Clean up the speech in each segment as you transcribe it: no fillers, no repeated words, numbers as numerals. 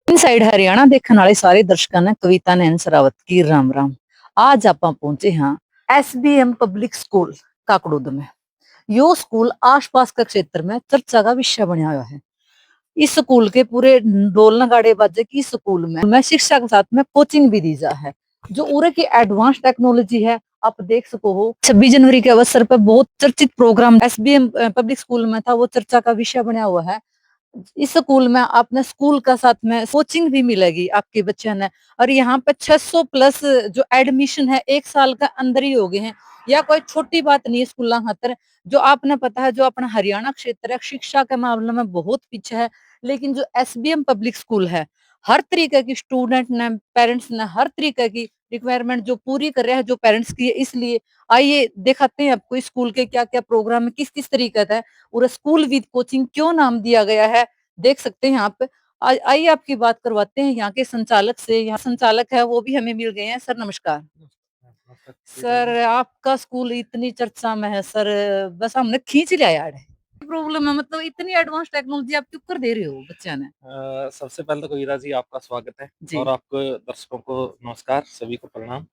Inside Haryana ਦੇਖਣ ਵਾਲੇ ਸਾਰੇ ਦਰਸ਼ਕਾਂ ਨੇ ਕਵਿਤਾ ਨੈਣ ਸਰਾਵਤ ਕੀ ਰਾਮ ਰਾਮ। आज ਆਪਾਂ ਪਹੁੰਚੇ ਹਾਂ एसबीएम पब्लिक स्कूल काकड़ोद में। यो स्कूल आसपास के क्षेत्र में चर्चा का विषय बना हुआ है। इस स्कूल के पूरे ढोल नगाड़े बाजे की स्कूल में शिक्षा के साथ में कोचिंग भी दी जा है, जो उरे की एडवांस टेक्नोलॉजी है। आप देख सको हो 26 जनवरी के अवसर पर बहुत चर्चित प्रोग्राम एसबीएम पब्लिक स्कूल में था, वो चर्चा का विषय बना हुआ है। इस स्कूल में आपने स्कूल का साथ में कोचिंग भी मिलेगी आपके बच्चे ने। और यहाँ पे 600 प्लस जो एडमिशन है 1 साल का अंदर ही हो गए हैं। या कोई छोटी बात नहीं है स्कूल खातर। जो आपने पता है जो अपना हरियाणा क्षेत्र है शिक्षा के मामले में बहुत पीछे है, लेकिन जो एसबीएम पब्लिक स्कूल है हर तरीके की स्टूडेंट ने पेरेंट्स ने हर तरीके की रिक्वायरमेंट जो पूरी कर रहे हैं जो पेरेंट्स की है। इसलिए आइए दिखाते हैं आपको स्कूल के क्या क्या प्रोग्राम है, किस किस तरीके का है और स्कूल विद कोचिंग क्यों नाम दिया गया है। देख सकते हैं आप। आइए आपकी बात करवाते हैं यहाँ के संचालक से। यहाँ संचालक है वो भी हमें मिल गए हैं। सर नमस्कार। सर आपका स्कूल इतनी चर्चा में है सर, बस हमने खींच लिया यार। प्रॉब्लम है मतलब इतनी एडवांस टेक्नोलॉजी आप क्यों कर दे रहे हो बच्चे ने। सबसे पहले तो कबीरा जी आपका स्वागत है जी। और आपको दर्शकों को नमस्कार, सभी को प्रणाम।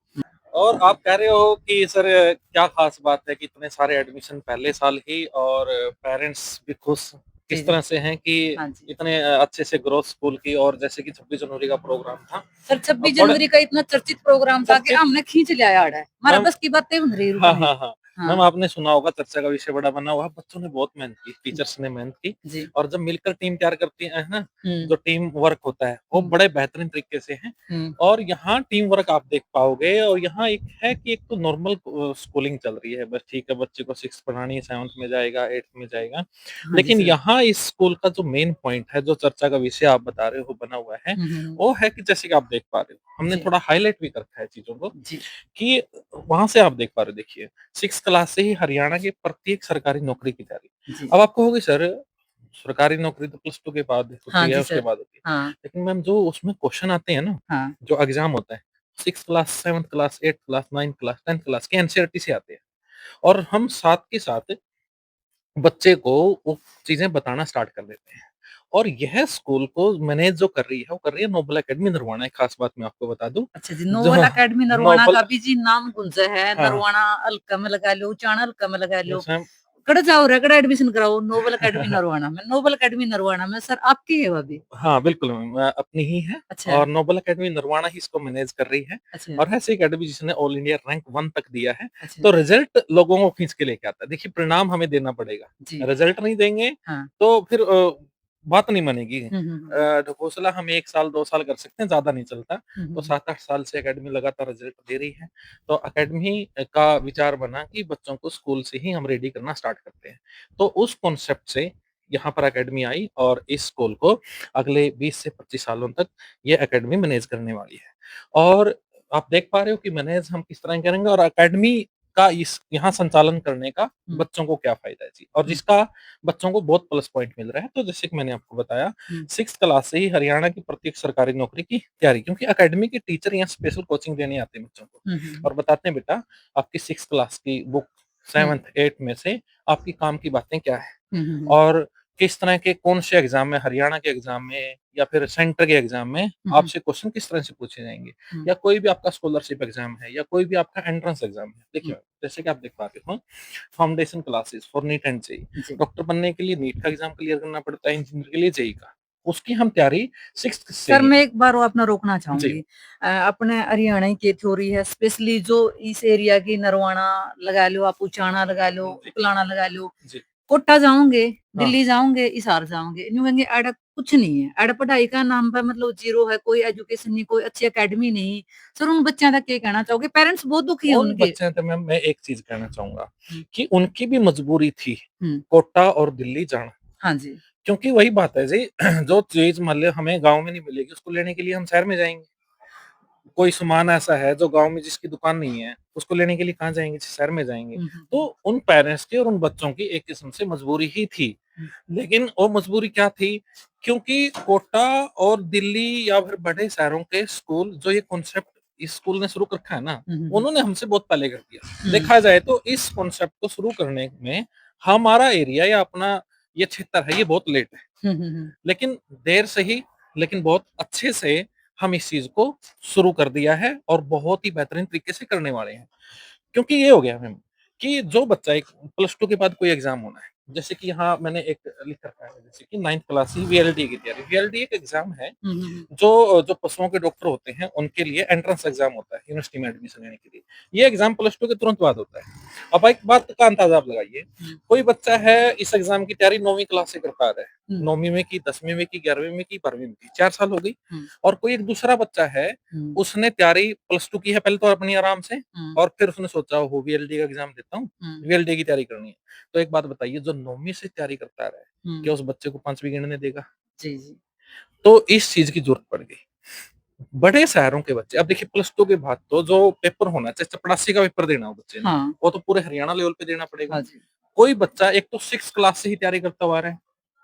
और आप कह रहे हो कि सर क्या खास बात है कि इतने सारे एडमिशन पहले साल ही और पेरेंट्स भी खुश जी किस जी। तरह से हैं कि हाँ जी। इतने अच्छे से ग्रोथ स्कूल की। और जैसे कि 26 जनवरी का प्रोग्राम था सर 26 बड़ा जनवरी का इतना चर्चित प्रोग्राम था कि चर्चित। हमने खींच लिया यार है। हमारा मैम बस की बातें बन रही हाँ रुकने। हाँ हाँ हाँ मैम, आपने सुना होगा चर्चा का विषय बड़ा बना हुआ है। बच्चों ने बहुत मेहनत की, टीचर्स ने मेहनत की। जी। और जब मिलकर टीम तैयार करती है ना, हम्म जो टीम वर्क होता है वो बड़े बेहतरीन तरीके से है। और यहाँ टीम वर्क आप देख पाओगे। और यहाँ एक है कि एक तो नॉर्मल स्कूलिंग चल रही है, बस ठीक है, बच्चे को 6 पढ़ानी है, 7th में जाएगा, 8th में जाएगा। हाँ जी लेकिन सर। यहाँ इस स्कूल का जो मेन पॉइंट है, जो चर्चा का विषय आप बता रहे हो बना हुआ है, वो है कि जैसे कि आप देख पा रहे हो, हमने जी थोड़ा हाईलाइट भी कर रखा है चीजों को जी कि वहां से आप देख पा रहे हो। देखिए 6 क्लास से ही हरियाणा की प्रत्येक सरकारी नौकरी की तैयारी। जी। अब आप कहोगे सर सरकारी नौकरी तो +2 के बाद हाँ होती है, जी उसके सर। बाद होती है। हाँ लेकिन मैम जो उसमें क्वेश्चन आते हैं ना, हाँ। जो एग्जाम होता है 6 class, 7th class, 8th class, 9th class, 10th class के एनसीईआरटी से आते हैं। और हम साथ के साथ बच्चे को वो चीजें बताना स्टार्ट कर देते हैं। और यह स्कूल को मैनेज जो कर रही है वो कर रही है नोबल एकेडमी नरवाना। एक खास बात मैं आपको बता दूं, अच्छा जी। जो नोबल अकेडमी नरवाना नोबल का भी जी नाम गुंजा है। हाँ नरवाना हल्का में लगा लो, चाणा हल्का में लगा लो। जैसे कड़ जाओ रे कड़ एडमिशन कराओ नोबल अकेडमी नरवाना में। नोबल अकेडमी नरवाना में सर आपकी है वो भी। हाँ, बिल्कुल मैम, अपनी ही है। अच्छा और नोबल अकेडमी नरवाना ही इसको मैनेज कर रही है। अच्छा और ऐसी अकेडमी जिसने ऑल इंडिया रैंक 1 तक दिया है। अच्छा। तो रिजल्ट लोगों को खींच के लेके आता है। देखिए परिणाम हमें देना पड़ेगा, जी। रिजल्ट नहीं देंगे हाँ। तो फिर बात नहीं बनेगी। हम्म। ढकोसला हम 1 साल 2 साल कर सकते हैं, ज्यादा नहीं चलता। तो हम्म। 7-8 साल से अकेडमी लगातार रिजल्ट दे रही है। तो अकेडमी का विचार बना कि बच्चों को स्कूल से ही हम रेडी करना स्टार्ट करते हैं। तो उस कॉन्सेप्ट से यहाँ पर अकेडमी आई और इस स्कूल को अगले 20 से 25 सालों तक ये अकेडमी मैनेज करने वाली है। और आप देख पा रहे हो कि मैनेज हम किस तरह करेंगे और अकेडमी का इस यहाँ संचालन करने का हम्म। बच्चों को क्या फायदा है जी, और जिसका बच्चों को बहुत प्लस पॉइंट मिल रहा है। तो जैसे कि मैंने आपको बताया हम्म। 6 क्लास से ही हरियाणा की प्रत्येक सरकारी नौकरी की तैयारी, क्योंकि अकेडमी के टीचर यहाँ स्पेशल कोचिंग देने आते हैं बच्चों को हम्म। और बताते हैं बेटा आपकी 6 क्लास की बुक हम्म। 7th 8th में से आपकी काम की बातें क्या है हम्म। और किस तरह के कौन से एग्जाम में, हरियाणा के एग्जाम में या फिर सेंटर के एग्जाम में हम्म। आपसे क्वेश्चन किस तरह से पूछे जाएंगे। हम्म। या कोई भी आपका स्कॉलरशिप एग्जाम है या कोई भी आपका एंट्रेंस एग्जाम है। देखिए जैसे कि आप देख पा रहे हो foundation classes for NEET and JEE. जी। डॉक्टर बनने के लिए नीट का एग्जाम क्लियर करना पड़ता है, इंजीनियर के लिए जेई का। उसकी हम तैयारी 6th से सर ही। मैं एक बार वो अपना रोकना जी चाहूंगी। अपने हरियाणा की थ्योरी है स्पेशली जो इस एरिया की नरवाना लगा लो, आप उचाना लगा लो, जी उकलाना लगा लो, जी कोटा जाओगे, हाँ दिल्ली जाओगे, हिसार जाओगे, यूं कहेंगे एड कुछ नहीं है। एड पढ़ाई का नाम पे मतलब जीरो है, कोई एजुकेशन नहीं, कोई अच्छी एकेडमी नहीं। सर उन बच्चों तक क्या कहना चाहोगे? पेरेंट्स बहुत दुखी है उन उनके। बच्चे तो मैम मैं एक चीज कहना चाहूंगा हम्म। कि उनकी भी मजबूरी थी हम्म। कोटा और दिल्ली जाना। हाँ जी। क्योंकि वही बात है जी जो चीज मान लो हमें गांव में नहीं मिलेगी उसको लेने के लिए हम शहर में जाएंगे। कोई सामान ऐसा है जो गांव में जिसकी दुकान नहीं है उसको लेने के लिए कहाँ जाएंगे, शहर में जाएंगे। तो उन पेरेंट्स की और उन बच्चों की एक किस्म से मजबूरी ही थी। हम्म। लेकिन वो मजबूरी क्या थी, क्योंकि कोटा और दिल्ली या फिर बड़े शहरों के स्कूल जो ये कॉन्सेप्ट इस स्कूल ने शुरू कर रखा है ना, हम्म। उन्होंने हमसे बहुत पहले कर दिया। हम्म। देखा जाए तो इस कॉन्सेप्ट को शुरू करने में हमारा एरिया या अपना ये क्षेत्र है ये बहुत लेट है। हम्म। लेकिन देर से ही लेकिन बहुत अच्छे से हम इस चीज़ को शुरू कर दिया है और बहुत ही बेहतरीन तरीके से करने वाले हैं। क्योंकि ये हो गया मैम कि जो बच्चा एक प्लस 2 के बाद कोई एग्ज़ाम होना है, जैसे कि यहाँ मैंने एक लिख रखा है जैसे कि 9th क्लास की वीएलडी की तैयारी। वीएलडी एक एग्ज़ाम है हुँ, हुँ, हुँ। जो जो पशुओं के डॉक्टर होते हैं, उनके लिए एंट्रेंस एग्ज़ाम होता है यूनिवर्सिटी में एडमिशन लेने के लिए। ये एग्ज़ाम प्लस 2 के तुरंत बाद होता है। अब एक बात का अंदाज़ा आप लगाइए, हुँ, कोई बच्चा है इस एग्ज़ाम की तैयारी 9वीं क्लास से करता आ रहा है। हुँ, 9वीं में की, 10वीं में की, 11वीं में की, 12वीं में की, 4 साल हो गई। हुँ, और कोई एक दूसरा बच्चा है, हुँ, उसने तैयारी प्लस 2 की है पहले तो अपनी आराम से हुँ, और फिर उसने सोचा ओहो! वीएलडी का एग्ज़ाम देता हूँ, हुँ, वीएलडी की तैयारी करनी है। तो एक बात बताइए जो 9वीं से तैयारी करता आ रहा है, हुँ। क्या उस बच्चे को 5वीं गिनने देगा? जी, जी। तो इस चीज़ की ज़रूरत पड़ गई। बड़े शहरों के बच्चे अब देखिए प्लस 2 के बाद तो जो पेपर होना चाहिए चपरासी का पेपर देना हो बच्चे ने, हाँ, वो तो पूरे हरियाणा लेवल पे देना पड़ेगा। हाँ जी। कोई बच्चा एक तो 6th क्लास से ही तैयारी करता हुआ आ रहा है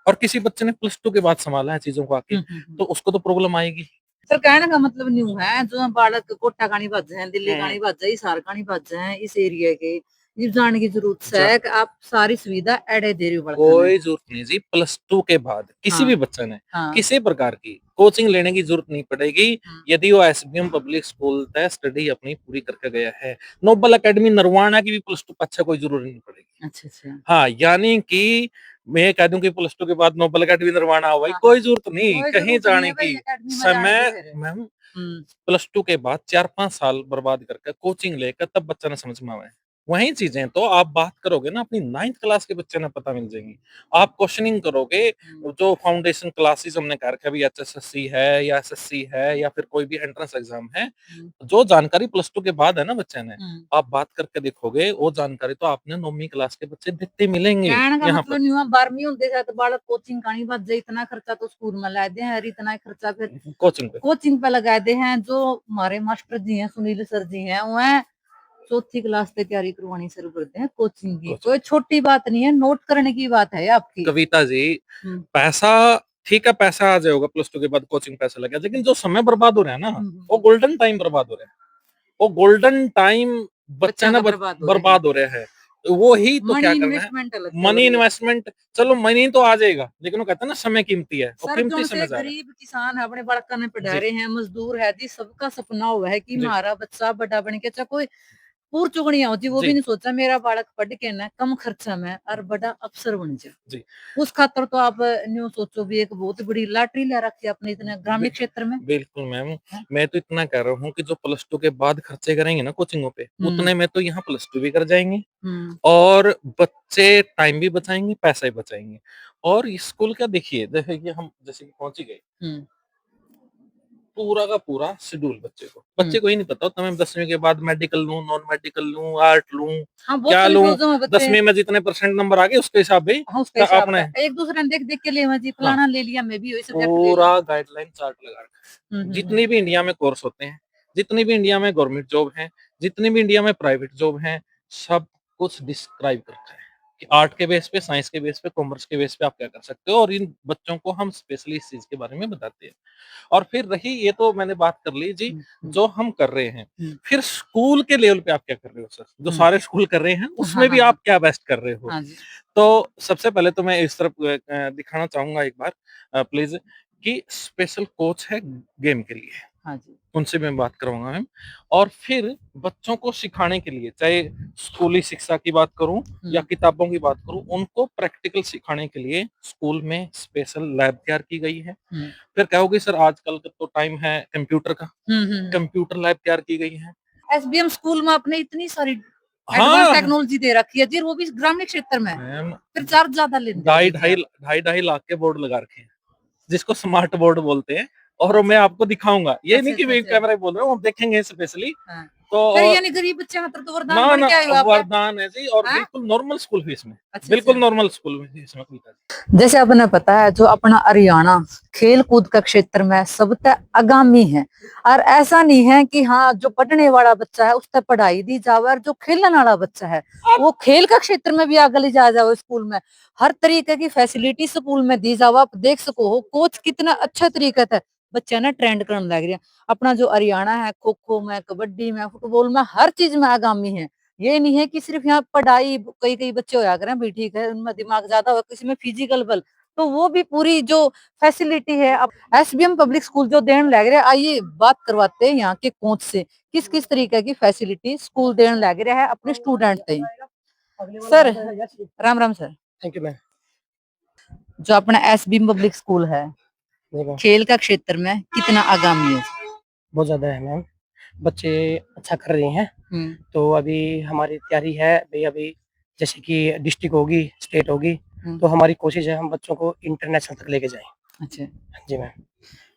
और किसी बच्चे ने प्लस 2 के बाद सँभाला है चीज़ों को आके, हुँ, हुँ, हुँ। तो उसको तो प्रॉब्लम आएगी। सर कहने का मतलब न्यू है जो बालक कोटा कानी भज हैं, दिल्ली हुँ, कानी भज हैं, हिसार कानी भज हैं, इस एरिया के ये जाने की जरूरत जा है कि आप सारी सुविधा एड़े दे रहे हो बड़का ने। कोई ज़रूरत नहीं जी प्लस 2 के बाद किसी हाँ, भी बच्चे ने हाँ। किसी प्रकार की कोचिंग लेने की ज़रूरत नहीं पड़ेगी, हुँ, यदि वो एसबीएम पब्लिक स्कूल तय स्टडी अपनी पूरी करके गया है। नोबल अकेडमी नरवाना की भी प्लस 2 अच्छा कोई ज़रूरत नहीं पड़ेगी। अच्छा, अच्छा। हाँ, यानी कि मैं ये कह दूँ कि प्लस 2 के बाद नोबल अकेडमी नरवाना हो भाई, हाँ, हाँ। कोई ज़रूरत नहीं कोई कहीं ज़रूरत नहीं जाने है भई की। अकेडमी में जाने की समय फिर। मैम हुँ, प्लस 2 के बाद 4-5 साल बर्बाद करके कोचिंग लेकर तब बच्चा ना समझ में आवे। वही चीज़ें तो आप बात करोगे ना अपनी 9th क्लास के बच्चे ना पता मिल जाएँगी। आप क्वेश्चनिंग करोगे हुँ, जो फाउंडेशन क्लासेस हमने कर रखा है अभी एचएसएससी है या एसएससी है या फिर कोई भी एंट्रेंस एग्ज़ाम है, हुँ, जो जानकारी प्लस 2 के बाद है ना बच्चे ने, हुँ। आप बात करके देखोगे वो जानकारी तो आपने 9वीं क्लास के बच्चे देते मिलेंगे कहने का यहाँ पर। मतलब न्यू है 12वीं होंदे जाए तो बालक कोचिंग कानी भज जाए, इतना खर्चा तो स्कूल में ला दे हैं और इतना ही खर्चा फिर कोचिंग पे। कोचिंग पे लगा दे हैं। जो हमारे मास्टर जी हैं, सुनील सर जी हैं, वह चौथी क्लास से तैयारी करवानी शुरू करते हैं कोचिंग की। कोचिंग। कोई छोटी बात नहीं है, नोट करने की बात है आपकी। कविता जी, हुँ, पैसा ठीक है पैसा आ जाएगा प्लस 2 के बाद कोचिंग पैसा लग गया, लेकिन जो समय बर्बाद हो रहा है ना, हुँ, हुँ, वो हुँ। गोल्डन टाइम बर्बाद हो रहा है। वो गोल्डन टाइम बच्चा बच्चा ना का बर्बाद हो रहे हैं। बर्बाद हो रहा है। वो ही तो मनी क्या करना है, इन्वेस्टमेंट अलग चल मनी रही है। इन्वेस्टमेंट चलो मनी तो आ जाएगा, लेकिन वो कहते हैं ना समय कीमती है, वो सर कीमती जोन समय से जा रहा गरीब किसान है, अपने बालका ने है। पढ़ा जी, रहे हैं, मजदूर है जी, सबका सपना हुआ है कि जी, हमारा बच्चा बड़ा बन के चाहे कोई पूर चुगड़िया हो जी, वो भी जी, नहीं सोचा मेरा बालक पढ़ के ना कम खर्चा में और बड़ा अफसर बन जाए। जी। उस खातर तो आप न्यू सोचो भी एक बहुत बड़ी लॉटरी ले रखी है अपने इतने बि ग्रामीण क्षेत्र में। बिल्कुल मैम, हैं? मैं तो इतना कह रहा हूँ कि जो प्लस 2 के बाद खर्चे करेंगे ना कोचिंगों पे, हुँ, उतने में तो यहाँ प्लस 2 भी कर जाएँगे हुँ, और बच्चे टाइम भी बचाएँगे, पैसा भी बचाएँगे। और स्कूल का देखिए, जैसे कि पहुँच ही गए, हुँ। पूरा का पूरा शेड्यूल बच्चे को। हुँ। बच्चे को ये नहीं पता होता मैं 10वीं के बाद मेडिकल लूँ, नॉन मेडिकल लूँ, आर्ट लूँ, हाँ, बहुत क्या सारी लूँ? सोचो में बच्चे 10वीं में जितने परसेंट नंबर आ गए उसके हिसाब भी हाँ, उसके हिसाब अपने का एक-दूसरे ने देख-देख के लिए जी हाँ, फलाना ले लिया, मैं भी वही सब्जेक्ट ले लूँ। पूरा गाइडलाइन चार्ट लगा रखा हुँ, है। हुँ, हुँ। जितनी भी इंडिया में कोर्स होते हैं, जितनी भी इंडिया में गवर्नमेंट जॉब हैं, जितनी भी इंडिया में प्राइवेट जॉब हैं, सब कुछ डिस्क्राइब कर रखा है कि आर्ट के बेस पे, साइंस के बेस पे, कॉमर्स के बेस पे आप क्या कर सकते हो और इन बच्चों को हम स्पेशली इस चीज़ के बारे में बताते हैं। और फिर रही ये तो मैंने बात कर ली जी, हुँ, हुँ, जो हम कर रहे हैं। हुँ, फिर स्कूल के लेवल पे आप क्या कर रहे हो सर? जो हुँ। सारे स्कूल कर रहे हैं, हाँ, उसमें भी हाँ, हाँ। आप क्या बेस्ट कर रहे हो? हाँ जी। तो सबसे पहले तो मैं इस तरफ दिखाना चाहूँगा एक बार प्लीज़ कि स्पेशल कोच है गेम के लिए। हाँ जी। उनसे मैं बात करवाऊँगा मैम और फिर बच्चों को सिखाने के लिए, चाहे स्कूली शिक्षा की बात करूँ या हुँ, किताबों की बात करूँ, उनको प्रैक्टिकल सिखाने के लिए स्कूल में स्पेशल लैब तैयार की गई है। हुँ। फिर कहोगे सर आजकल का तो टाइम है कंप्यूटर का, हुँ, हुँ, हुँ। कंप्यूटर लैब तैयार की गई है। एसबीएम स्कूल में आपने इतनी सारी एडवांस हाँ, टेक्नोलॉजी दे रखी है जी, और वो भी ग्रामीण क्षेत्र में। मैम फिर चार्ज ज़्यादा लेंदे ढाई होगे जी ढाई आप। ढाई ढाई लाख के बोर्ड लगा रखे हैं, जिसको स्मार्ट बोर्ड बोलते हैं और वो मैं अच्छा। आपको दिखाऊँगा। ये अच्छा, नहीं कि अच्छा, मैं अच्छा। कैमरा बोल रहा हूँ, हम देखेंगे स्पेशली हाँ। तो फिर यानी गरीब बच्चे खातिर तो वरदान ना, बन ना के आए हो आप? वरदान है जी और हैं? बिल्कुल नॉर्मल स्कूल फीस में, अच्छा, बिल्कुल अच्छा। नॉर्मल स्कूल में फीस में कविता जी। जैसे अपने पता है जो अपना हरियाणा खेल कूद का क्षेत्र में सबसे आगामी है, और ऐसा नहीं है कि हाँ जो पढ़ने वाला बच्चा है उससे पढ़ाई दी जावे और जो खेलने वाला बच्चा है वो खेल का क्षेत्र में भी आगे ले जाया जाओ। स्कूल में हर तरीके की फैसिलिटी स्कूल में दी जाओ, आप देख सको हो कोच कितना अच्छा तरीके से बच्चा ना ट्रेंड करने लग रहा है। अपना जो हरियाणा है खो खो में, कबड्डी में, फुटबॉल में, हर चीज में आगामी है। ये नहीं है कि सिर्फ यहाँ पढ़ाई, कई कई बच्चे होया करें भी ठीक है उनमें दिमाग ज्यादा हो, किसी में फिजिकल बल, तो वो भी पूरी जो फैसिलिटी है अब एसबीएम पब्लिक स्कूल जो देने लग रहे हैं, आइए बात करवाते हैं यहाँ के कोच से किस किस तरीके की फैसिलिटी स्कूल देने लग रहा है अपने स्टूडेंट से। Sir Ram Ram sir. Thank you ma'am. जो अपना एसबीएम पब्लिक स्कूल है जी मैम। खेल का क्षेत्र में कितना आगामी है? बहुत ज़्यादा है मैम, बच्चे अच्छा कर रहे हैं। हम्म, तो अभी हमारी तैयारी है भई, अभी जैसे कि डिस्ट्रिक्ट होगी, स्टेट होगी, हम्म, तो हमारी कोशिश है हम बच्चों को इंटरनेशनल तक लेके जाएँ। अच्छा। जी मैम।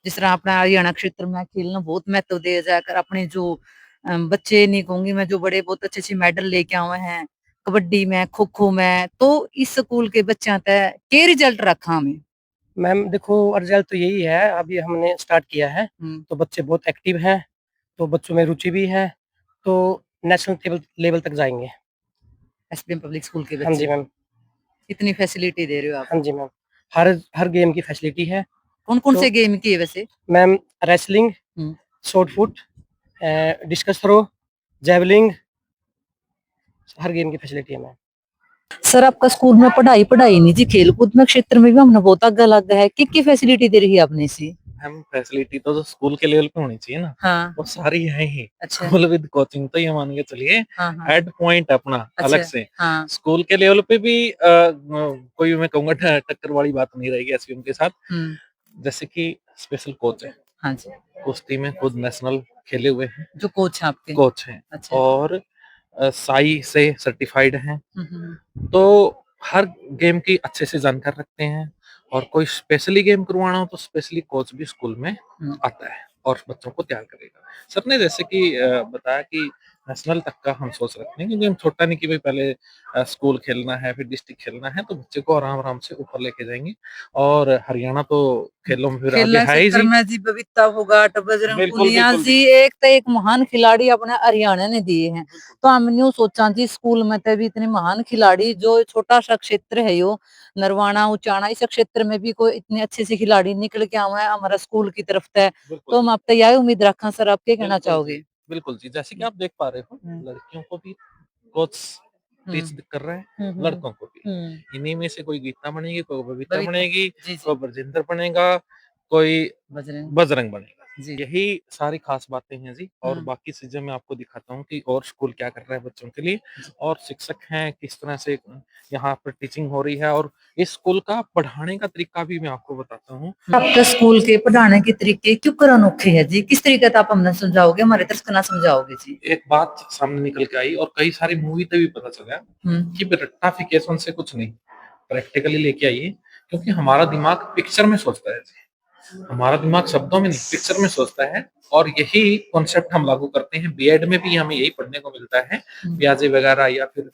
जिस तरह अपना हरियाणा क्षेत्र में खेलना बहुत महत्व दिया जाकर अपने जो बच्चे नहीं कहूंगी मैं जो बड़े बहुत अच्छे अच्छे मेडल लेके आए हैं कबड्डी में खो खो में, तो इस स्कूल के बच्चा तय के रिजल्ट रखा हमें? मैम देखो, रिज़ल्ट तो यही है, अभी हमने स्टार्ट किया है, तो बच्चे बहुत एक्टिव हैं, तो बच्चों में रुचि भी है, तो नेशनल लेवल लेवल तक जाएँगे। एसबीएम पब्लिक स्कूल के हाँ जी बच्चे मैम। इतनी फैसिलिटी दे रहे हो आप? हाँ जी मैम। हर हर गेम की फैसिलिटी है। कौन कौन तो से गेम की है वैसे? Ma'am wrestling, hmm, shot put, discus throw, javelin, हर गेम की फैसिलिटी है मैम। सर आपका स्कूल में पढ़ाई पढ़ाई नहीं जी खेल कूद में क्षेत्र में भी हमने बहुत आगे लग गया है की फैसिलिटी दे रही है आपने सी? हम फैसिलिटी तो स्कूल के लेवल पे होनी चाहिए ना, हाँ, वो सारी है ही। अच्छा। स्कूल विद कोचिंग तो ये मान के चलिए हाँ हाँ, एड पॉइंट अपना अलग अच्छा। से। हाँ, स्कूल के लेवल पे भी कोई मैं कहूंगा टक्कर वाली बात नहीं रहेगी एसपीएम के साथ। जैसे कि स्पेशल कोच है, हाँ जी। कुश्ती में खुद नेशनल खेले हुए हैं, जो कोच है आपके? कोच हैं, अच्छा। और साई से सर्टिफाइड हैं, हम्म, तो हर गेम की अच्छे से जानकार रखते हैं। और कोई स्पेशली गेम करवाना हो तो स्पेशली कोच भी स्कूल में आता है और बच्चों को तैयार करेगा। सर ने जैसे कि बताया कि नेशनल तक का हम सोच रखते हैं, क्योंकि हम छोटा नहीं कि भाई पहले स्कूल खेलना है फिर डिस्ट्रिक्ट खेलना है, तो बच्चे को आराम आराम से ऊपर लेके जाएंगे। और हरियाणा तो खेलों में फिर आगे खेलने है ही क्षेत्र जी। में जी बबीता फोगाट बजरंग बिल्कुल पुनिया बिल्कुल जी एक तो एक महान खिलाड़ी अपने हरियाणा ने दिए हैं। तो हमने यूं सोचा जी स्कूल में तो भी इतने महान खिलाड़ी जो छोटा सा क्षेत्र है यो नरवाना उचाना इस क्षेत्र में भी कोई इतने अच्छे से खिलाड़ी निकल के आए हैं हमारा स्कूल की तरफ से। तो हम आप तो यही उम्मीद रखा सर, आप क्या कहना चाहोगे? बिल्कुल जी, जैसे कि आप देख पा रहे हो लड़कियों को भी कोच टीच कर रहे हैं, लड़कों को भी। इन्हीं में से कोई गीता बनेगी, कोई बबीता बबीता, बनेगी, जी जी, कोई बरजिंदर बनेगा, कोई बजरंग, बजरंग बनेगा। जी। यही सारी खास बातें हैं जी। और बाकी चीजें मैं आपको दिखाता हूँ कि और स्कूल क्या कर रहा है बच्चों के लिए, और शिक्षक हैं किस तरह से यहाँ पर टीचिंग हो रही है, और इस स्कूल का पढ़ाने का तरीका भी मैं आपको बताता हूँ। आपके स्कूल के पढ़ाने के तरीके क्यों कर अनोखे है जी? किस तरीके से आप हमें समझाओगे, हमारे दर्शक ना समझाओगे जी? एक बात सामने निकल के आई और कई सारी मूवी पे भी पता चला कि रट्टाफिकेशन से कुछ नहीं, प्रैक्टिकली लेके आइए, क्योंकि हमारा दिमाग पिक्चर में सोचता है जी। हमारा दिमाग शब्दों में नहीं पिक्चर में सोचता है, और यही कॉन्सेप्ट हम लागू करते हैं। बीएड में भी हमें यही पढ़ने को मिलता है। ब्याजे वगैरह या फिर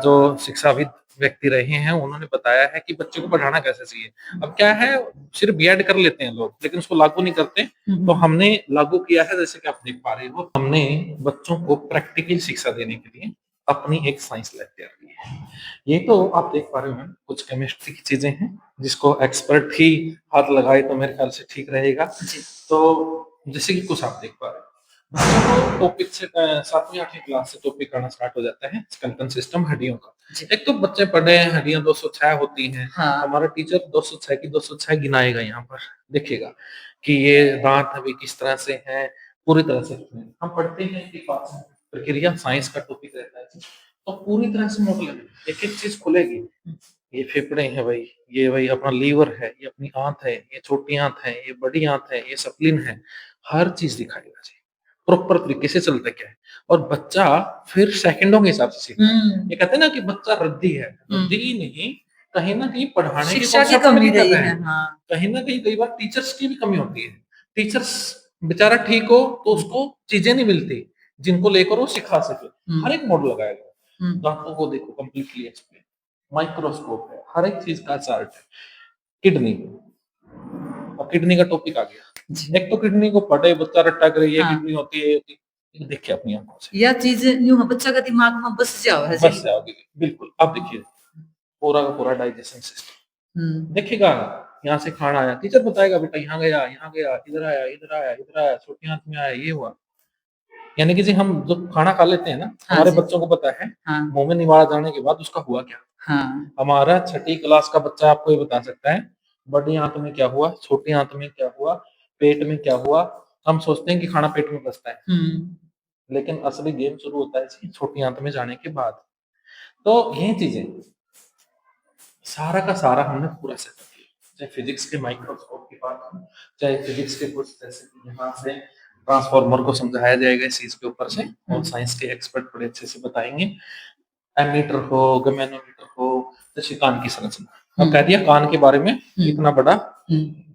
जो शिक्षाविद व्यक्ति रहे हैं उन्होंने बताया है कि बच्चे को पढ़ाना कैसे चाहिए। अब क्या है, सिर्फ बीएड कर लेते हैं लोग लेकिन उसको लागू नहीं करते। तो हमने लागू किया है, जैसे कि आप देख पा रहे हो, हमने बच्चों को प्रैक्टिकल शिक्षा देने के लिए अपनी एक साइंस लैब तैयार की है। ये तो आप देख पा रहे हो कुछ केमिस्ट्री की चीजें हैं जिसको एक्सपर्ट ही हाथ लगाए तो मेरे ख्याल से ठीक रहेगा। तो जैसे कि कुछ आप देख पा रहे हो, टॉपिक से 7वीं 8वीं क्लास से टॉपिक आना स्टार्ट हो जाता है स्केलेटन सिस्टम, हड्डियों का। एक तो बच्चे पढ़े हैं हड्डियां 206 होती हैं। हाँ। हमारा टीचर 206 की 206 गिनाएगा, यहाँ पर देखिएगा कि ये दांत अभी किस तरह से हैं, पूरी तरह से हम पढ़ते हैं कि प्रक्रिया साइंस का टॉपिक रहता है, तो पूरी तरह से मॉडल एक एक चीज खुलेगी। ये फेफड़े हैं भाई, ये भाई अपना लीवर है, ये अपनी आंत है, ये छोटी आंत है, ये बड़ी आंत है, ये सप्लिन है, हर चीज दिखाएगा जी प्रॉपर तरीके से चलता क्या है। और बच्चा फिर सेकंडों के हिसाब से सीखता है। ये कहते हैं ना कि बच्चा रद्दी है, रद्दी ही नहीं, कहीं ना कहीं पढ़ाने की शिक्षा की concept में कमी नहीं रही कर रहे है। हैं। हाँ, कहीं ना कहीं कई बार टीचर्स की भी कमी होती है। टीचर्स बेचारा ठीक हो तो उसको चीजें नहीं मिलती जिनको लेकर वो सिखा सके। हर एक मॉडल लगाया गया, दांतों को देखो कंप्लीटली एक्सप्लेन, माइक्रोस्कोप है, हर एक चीज का चार्ट है। किडनी, और किडनी का टॉपिक आ गया, एक तो किडनी को पढ़े बच्चा रट्टा करे, ये किडनी होती है, ये देखिए अपनी आंखों से यह चीज यूं बच्चा का दिमाग में बस जाओ है बस जाओगे। बिल्कुल, अब देखिए पूरा का पूरा डाइजेशन सिस्टम देखिएगा। यहाँ से खाना आया, टीचर बताएगा बेटा यहाँ गया, यहाँ गया, इधर आया, इधर आया, इधर आया, छोटी आंत में आया, ये हुआ। यानी कि जी हम जो खाना खा लेते हैं ना, हमारे बच्चों को पता है मुंह में निवाड़ा जाने के बाद उसका हुआ क्या। हमारा 6ठी क्लास का बच्चा आपको ये बता सकता है बड़ी आंत में क्या हुआ, छोटी आंत में क्या हुआ, पेट में क्या हुआ। हम सोचते हैं कि खाना पेट में पचता है, लेकिन असली गेम शुरू होता है जी छोटी आंत में जाने के बाद। तो ये चीजें सारा का सारा हमने पूरा सेटअप किया, चाहे फिजिक्स के माइक्रोस्कोप की बात हो, चाहे फिजिक्स के कुछ जैसे कि यहाँ से ट्रांसफॉर्मर को समझाया जाएगा इस चीज के ऊपर से, और साइंस के एक्सपर्ट बड़े अच्छे से बताएंगे। एमीटर हो, गैमेनोमीटर हो, जैसे कान की संरचना। अब कह दिया कान के बारे में इतना बड़ा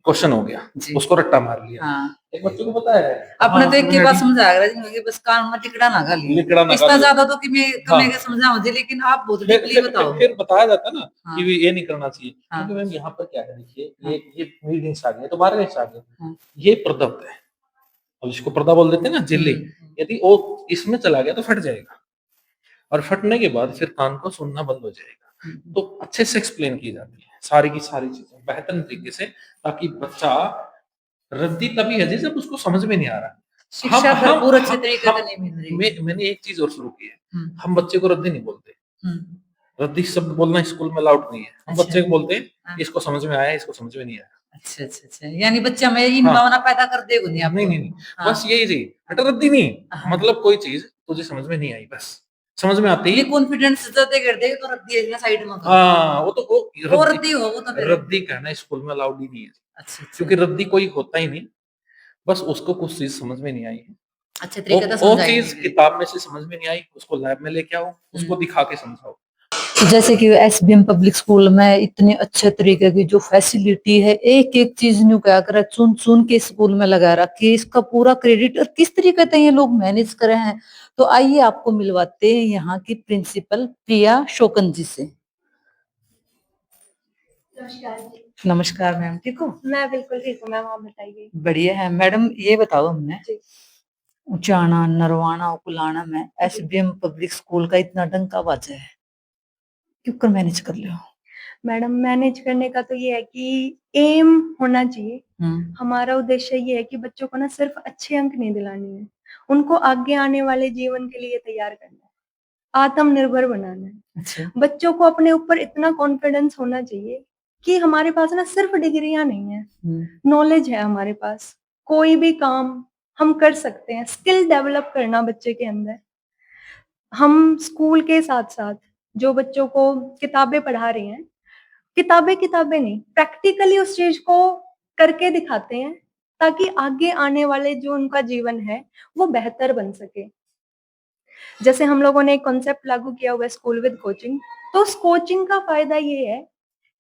क्वेश्चन हो गया, उसको रट्टा मार लिया। हाँ। एक बच्चे को पता है अपने तो एक की बात समझ आ रहा है बस कान में टिकड़ा ना खा ली, इसका ज्यादा तो कि मैं कमे के समझा मुझे, लेकिन आप बहुत डीपली बताओ। फिर बताया जाता है ना कि ये नहीं करना चाहिए, क्योंकि मैम यहाँ पर क्या है, देखिए ये मीड हिस्सा आ गया तो बारहवें हिस्सा आ गया, ये प्रदत्त है, अब इसको पर्दा बोल देते हैं ना, झिल्ली। यदि वो इसमें चला गया तो फट जाएगा, और फटने के बाद फिर कान को सुनना बंद हो जाएगा। तो अच्छे से एक्सप्लेन की जाती है सारी की सारी चीजें बेहतर तरीके से, ताकि बच्चा रद्दी तभी है जब उसको समझ में नहीं आ रहा, शिक्षा भरपूर अच्छे तरीके से नहीं मिल रही। मैंने एक चीज और शुरू की है, हम बच्चे को रद्दी नहीं बोलते, रद्दी शब्द बोलना स्कूल में अलाउड नहीं है, हम बच्चे को बोलते हैं इसको समझ में आया, इसको समझ में नहीं आया। अच्छा अच्छा अच्छा, यानी बच्चा में इन भावना पैदा कर देगा नहीं आप? नहीं, बस यही जी, हटा रद्दी नहीं, मतलब कोई चीज तुझे समझ में नहीं आई, बस समझ में आती है, कॉन्फिडेंस ज्यादा कर देगा तो रद्दी है साइड में। हाँ, वो तो वो रद्दी हो, वो तो रद्दी कहना स्कूल में अलाउड ही नहीं है। अच्छा, क्योंकि रद्दी कोई होता ही नहीं, बस उसको कुछ चीज समझ में नहीं आई है, अच्छे तरीके से वो चीज किताब में से समझ में नहीं आई, उसको लैब में लेके आओ, उसको दिखा के समझाओ। जैसे कि एसबीएम पब्लिक स्कूल में इतने अच्छे तरीके की जो फैसिलिटी है, एक एक चीज न्यू क्या कर चुन चुन के स्कूल में लगा रखी, इसका पूरा क्रेडिट और किस तरीके से ये लोग मैनेज करे हैं। तो आइए आपको मिलवाते हैं यहाँ की प्रिंसिपल प्रिया शोकन जी से। नमस्कार मैम, ठीक हो? मैं बिल्कुल ठीक हूँ मैम, आप बताइए। बढ़िया है मैडम, ये बताओ हमने उचाना नरवाना उकुलाना में एसबीएम पब्लिक स्कूल का इतना डंका बाजा है, क्यों कर मैनेज कर लो? मैडम मैनेज करने का तो ये है कि एम होना चाहिए, हमारा उद्देश्य ये है कि बच्चों को ना सिर्फ अच्छे अंक नहीं दिलाने हैं, उनको आगे आने वाले जीवन के लिए तैयार करना है, आत्मनिर्भर बनाना है। अच्छा। बच्चों को अपने ऊपर इतना कॉन्फिडेंस होना चाहिए कि हमारे पास ना सिर्फ डिग्रियां नहीं है, नॉलेज है हमारे पास, कोई भी काम हम कर सकते हैं, स्किल डेवलप करना बच्चे के अंदर। हम स्कूल के साथ-साथ जो बच्चों को किताबें पढ़ा रहे हैं, किताबें नहीं, प्रैक्टिकली उस चीज़ को करके दिखाते हैं, ताकि आगे आने वाले जो उनका जीवन है, वो बेहतर बन सके। जैसे हम लोगों ने एक कॉन्सेप्ट लागू किया हुआ है स्कूल विद कोचिंग, तो उस कोचिंग का फ़ायदा ये है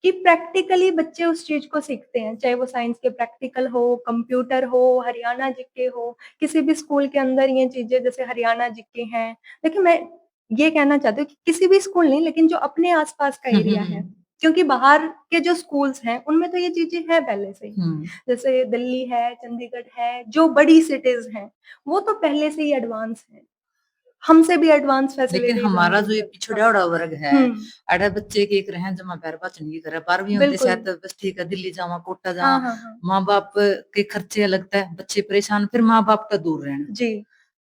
कि प्रैक्टिकली बच्चे उस चीज़ को सीखते हैं, चाहे वो साइंस के प्रैक्टिकल हो, कंप्यूटर हो, हरियाणा जीके हो, किसी भी स्कूल के अंदर ये चीज़ें जैसे हरियाणा जीके हैं। देखिए मैं ये कहना चाहती हूँ कि किसी भी स्कूल नहीं, लेकिन जो अपने आस-पास का एरिया है, क्योंकि बाहर के जो स्कूल्स हैं, उनमें तो ये चीज़ें हैं पहले से ही। जैसे दिल्ली है, चंडीगढ़ है, जो बड़ी सिटीज़ हैं, वो तो पहले से ही एडवांस हैं। हमसे भी एडवांस फैसिलिटीज। लेकिन हमारा जो ये पिछड़ा हुआ वर्ग है, अरे बच्चे के एक रहे जमा पैर पाचन की करे 12वीं होते शायद बस ठीक है, दिल्ली जावा कोटा जावा, माँ बाप के खर्चे लगता है, बच्चे परेशान, फिर माँ बाप का दूर रहना जी।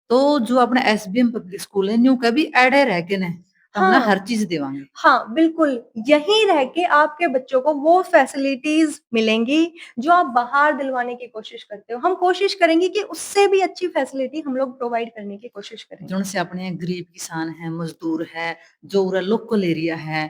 तो जो अपना एसबीएम पब्लिक स्कूल है न्यू कभी एडे रह के ने हमने हर चीज देवांगे। हाँ बिल्कुल, यहीं रह के आपके बच्चों को वो फैसिलिटीज मिलेंगी जो आप बाहर दिलवाने की कोशिश करते हो। हम कोशिश करेंगे कि उससे भी अच्छी फैसिलिटी हम लोग प्रोवाइड करने की कोशिश करेंगे। जिनसे अपने गरीब किसान है, मजदूर है, जो लोकल एरिया है,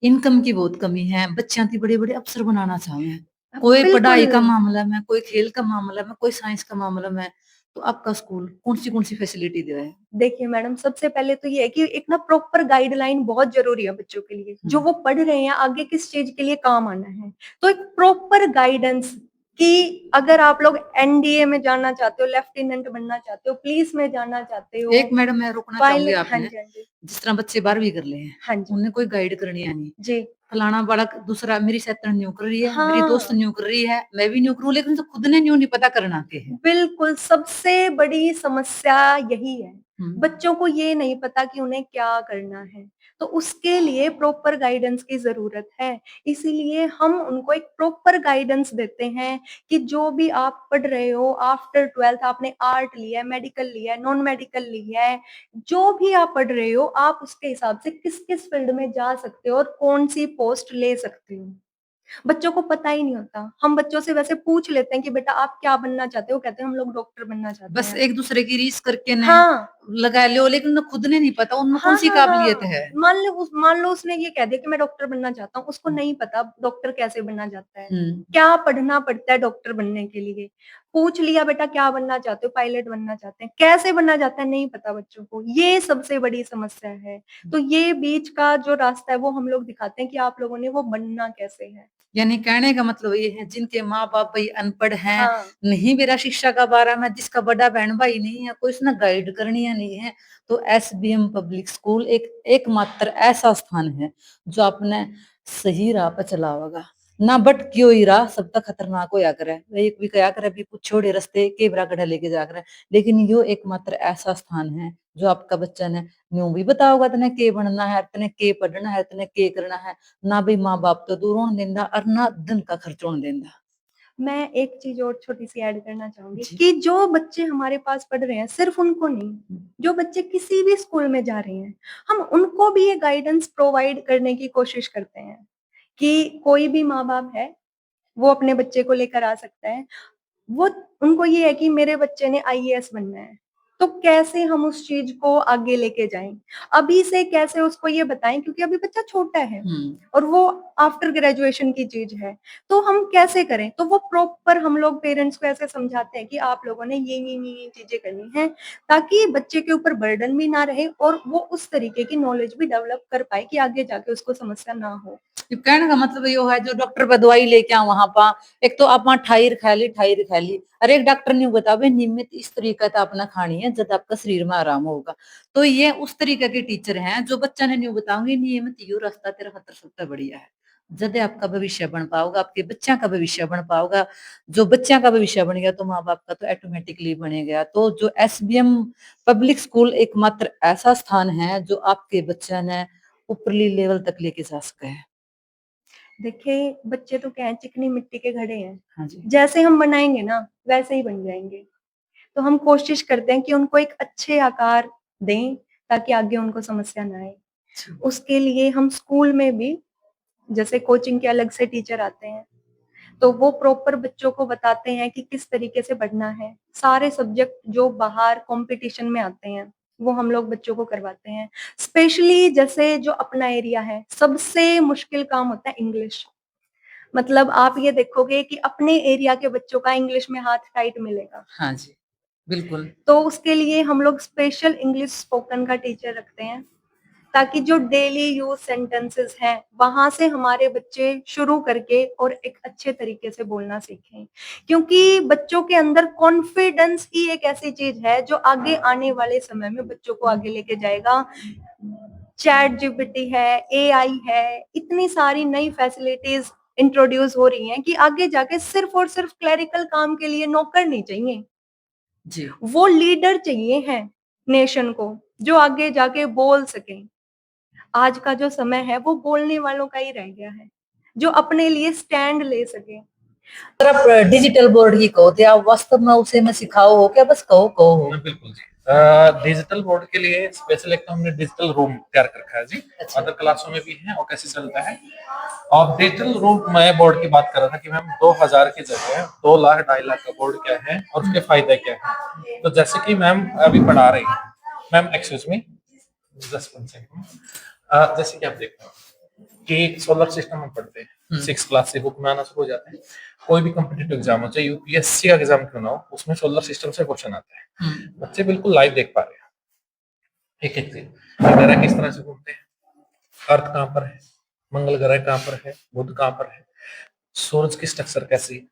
इनकम की बहुत कमी है, बच्चियां थी बड़े-बड़े अफसर बनाना चाहे, कोई पढ़ाई का मामला में, कोई खेल का मामला में, कोई साइंस का मामला में, तो आपका स्कूल कौन सी फैसिलिटी दे रहा है? देखिए मैडम, सबसे पहले तो ये है कि एक ना प्रॉपर गाइडलाइन बहुत जरूरी है बच्चों के लिए, जो वो पढ़ रहे हैं आगे किस चीज के लिए काम आना है। तो एक प्रॉपर गाइडेंस कि अगर आप लोग एनडीए में जाना चाहते हो, लेफ्टिनेंट बनना चाहते हो, पुलिस में जाना चाहते हो। एक मैडम मैं रुकना चाहूंगी आपने, हाँ जी। जिस तरह बच्चे 12वीं कर ले हैं, हाँ जी, उन्हें कोई गाइड करनी आनी जी, फलाना बालक दूसरा, मेरी सैतन न्यू कर रही है, मेरी दोस्त न्यू कर रही है, मैं भी न्यू करूं, लेकिन तो खुद ने न्यू नहीं पता करना के है। बिल्कुल, सबसे बड़ी समस्या यही है। बच्चों को ये नहीं पता कि उन्हें क्या करना है, तो उसके लिए प्रॉपर गाइडेंस की ज़रूरत है। इसीलिए हम उनको एक प्रॉपर गाइडेंस देते हैं कि जो भी आप पढ़ रहे हो, आफ्टर 12th आपने आर्ट लिया है, मेडिकल लिया है, नॉन मेडिकल लिया है, जो भी आप पढ़ रहे हो, आप उसके हिसाब से किस-किस फील्ड में जा सकते हो और कौन-सी पोस्ट ले सकते हो। बच्चों को पता ही नहीं होता। हम बच्चों से वैसे पूछ लेते हैं कि बेटा आप क्या बनना चाहते हो? कहते हैं हम लोग डॉक्टर बनना चाहते बस हैं। एक दूसरे की रीस करके ने हाँ। लगा लो, लेकिन उन्हें खुद ने नहीं पता उनमें कौन हाँ, सी हाँ, काबिलियत हाँ। है। मान लो उसने ये कह दिया कि मैं डॉक्टर बनना चाहता हूँ, उसको नहीं पता डॉक्टर कैसे बनना जाता है, हम्म। क्या पढ़ना पड़ता है डॉक्टर बनने के लिए। पूछ लिया बेटा क्या बनना चाहते हो? पायलट बनना चाहते हैं। कैसे बनना चाहता है नहीं पता बच्चों को। ये सबसे बड़ी समस्या है। तो ये बीच का जो रास्ता है वो हम लोग दिखाते हैं कि आप लोगों ने वो बनना कैसे है। यानी कहने का मतलब ये है, जिनके माँ बाप भाई अनपढ़ हैं, हाँ। नहीं मेरा शिक्षा का बारे में, जिसका बड़ा बहन भाई नहीं है, कोई उसने गाइड करनी है नहीं है, तो एसबीएम पब्लिक स्कूल एकमात्र ऐसा स्थान है जो आपने सही राह पर चलावेगा ना। बट क्यों ही राह सब तक खतरनाक होया करे, एक भी कया करे भी कुछ छोड़े रास्ते के बरा गड्ढा लेके जा करे, लेकिन यो एकमात्र ऐसा स्थान है जो आपका बच्चा ने न्यू भी बताओगा तने के बनना है, तने के पढ़ना है, तने के करना है ना। भी माँ बाप तो दूर होने देंदा और ना दिन का खर्च होने देंदा। मैं एक चीज और छोटी सी ऐड करना चाहूंगी कि जो बच्चे हमारे पास पढ़ रहे हैं सिर्फ उनको नहीं, जो बच्चे किसी भी स्कूल में जा रहे हैं, हम उनको भी ये गाइडेंस प्रोवाइड करने की कोशिश करते हैं कि कोई भी माँ बाप है वो अपने बच्चे को लेकर आ सकता है। वो उनको ये है कि मेरे बच्चे ने आईएएस बनना है, तो कैसे हम उस चीज को आगे लेके जाएं, अभी से कैसे उसको ये बताएं, क्योंकि अभी बच्चा छोटा है और वो आफ्टर ग्रेजुएशन की चीज है। तो हम कैसे करें, तो वो प्रॉपर हम लोग पेरेंट्स को ऐसे समझाते हैं कि आप लोगों ने ये चीजें करनी है, ताकि बच्चे के ऊपर बर्डन भी ना रहे और वो उस तरीके की नॉलेज भी डेवलप कर पाए कि आगे जाके उसको समस्या ना हो। कहने का मतलब यो है, जो डॉक्टर पे दवाई लेके आ वहां पा, एक तो आप वहां ठाई खा ली, अरे एक डॉक्टर ने बतावे नियमित इस तरीका का अपना खानी है जब आपका शरीर में आराम होगा। तो ये उस तरीके के टीचर हैं जो बच्चा ने न्यू बताऊंगे नियमित यो रास्ता तेरा खतर सबसे बढ़िया है, जब आपका भविष्य बन पाओगा, आपके बच्चा का भविष्य बन पाओगा। जो बच्चा का भविष्य बन गया तो माँ बाप का तो ऑटोमेटिकली बनेगा। तो जो एसबीएम पब्लिक स्कूल एकमात्र ऐसा स्थान है जो आपके बच्चा ने ऊपरली लेवल तक लेके जा सका है। देखिए बच्चे तो क्या है, चिकनी मिट्टी के घड़े हैं। हाँ जी। जैसे हम बनाएंगे ना वैसे ही बन जाएंगे। तो हम कोशिश करते हैं कि उनको एक अच्छे आकार दें ताकि आगे उनको समस्या ना आए। उसके लिए हम स्कूल में भी जैसे कोचिंग के अलग से टीचर आते हैं, तो वो प्रॉपर बच्चों को बताते हैं कि किस तरीके से पढ़ना है। सारे सब्जेक्ट जो बाहर कंपटीशन में आते हैं वो हम लोग बच्चों को करवाते हैं। स्पेशली जैसे जो अपना एरिया है, सबसे मुश्किल काम होता है इंग्लिश। मतलब आप ये देखोगे कि अपने एरिया के बच्चों का इंग्लिश में हाथ टाइट मिलेगा। हाँ जी, बिल्कुल। तो उसके लिए हम लोग स्पेशल इंग्लिश स्पोकन का टीचर रखते हैं, ताकि जो डेली यूज सेंटेंसेस हैं वहां से हमारे बच्चे शुरू करके और एक अच्छे तरीके से बोलना सीखें। क्योंकि बच्चों के अंदर कॉन्फिडेंस ही एक ऐसी चीज है जो आगे आने वाले समय में बच्चों को आगे लेके जाएगा। चैट जीपीटी है, एआई है, इतनी सारी नई फैसिलिटीज इंट्रोड्यूस हो रही हैं कि आगे जाके सिर्फ और सिर्फ क्लरिकल काम के लिए नौकर नहीं चाहिए जी। वो लीडर चाहिए हैं नेशन को, जो आगे जाके बोल सके। आज का जो समय है वो बोलने वालों का ही रह गया है, जो अपने लिए स्टैंड ले सके। अगर आप डिजिटल बोर्ड की कहो तो आप वास्तव में उसे में सिखाओ हो क्या, बस कहो हो? बिल्कुल जी। डिजिटल बोर्ड के लिए स्पेशल एक तो हमने डिजिटल रूम तैयार कर रखा है जी। अच्छा। अदर क्लासों में भी है और कैसे चलता है। और डिजिटल रूम मैं बोर्ड की बात कर रहा था कि मैम 2000 की जगह 2 लाख 2.5 लाख का बोर्ड क्या है और उसके फायदे क्या है। तो जैसे कि मैम अभी पढ़ा रही है, ma'am excuse me just one second. जैसे कि आप देख रहे हो कि सोलर सिस्टम में पढ़ते हैं, 6 क्लास से बुक में आना शुरू हो जाते हैं। कोई भी कॉम्पिटिटिव एग्जाम हो, चाहे यूपीएससी का एग्जाम क्यों ना हो, उसमें सोलर सिस्टम से क्वेश्चन आते हैं। बच्चे बिल्कुल लाइव देख पा रहे हैं एक एक चीज, ग्रह किस तरह से घूमते हैं, अर्थ कहाँ पर है, मंगल ग्रह कहाँ पर है, बुध कहाँ पर है, सूरज की स्ट्रक्चर कैसी है,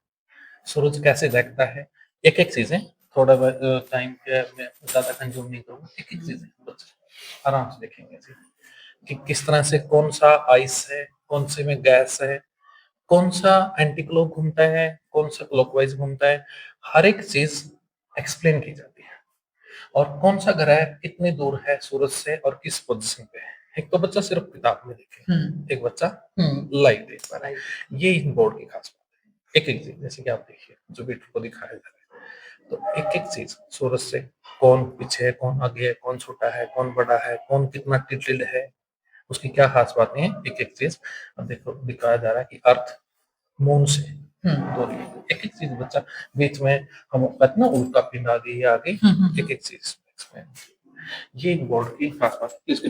सूरज कैसे दिखता है, एक एक चीजें। थोड़ा टाइम मैं ज्यादा कंज्यूम नहीं करूंगा, एक एक चीजें बच्चे आराम से देखेंगे जी कि किस तरह से कौन सा आइस है, कौन से में गैस है, कौन सा एंटी क्लॉक घूमता है, कौन सा क्लॉकवाइज घूमता है, हर एक चीज एक्सप्लेन की जाती है। और कौन सा ग्रह कितनी दूर है सूरज से और किस पोजीशन पे है। एक तो बच्चा सिर्फ किताब में देखे, एक बच्चा लाइव देख पा रहा है। ये इन बोर्ड की खास बात है। एक एक चीज जैसे कि आप देखिए जो बेटे को दिखाया जा रहा है, तो एक एक चीज सूरज से कौन पीछे है, कौन आगे है, कौन छोटा है, कौन बड़ा है, कौन कितना टिल्टेड है, उसकी क्या खास बातें हैं, एक एक चीज अब देखो दिखाया जा रहा है कि अर्थ मून से। तो एक एक चीज बच्चा बीच में हम कहते ना उल्का पिंड आ गई, एक एक चीज एक्सप्लेन। ये एक बोर्ड की खास बात इसके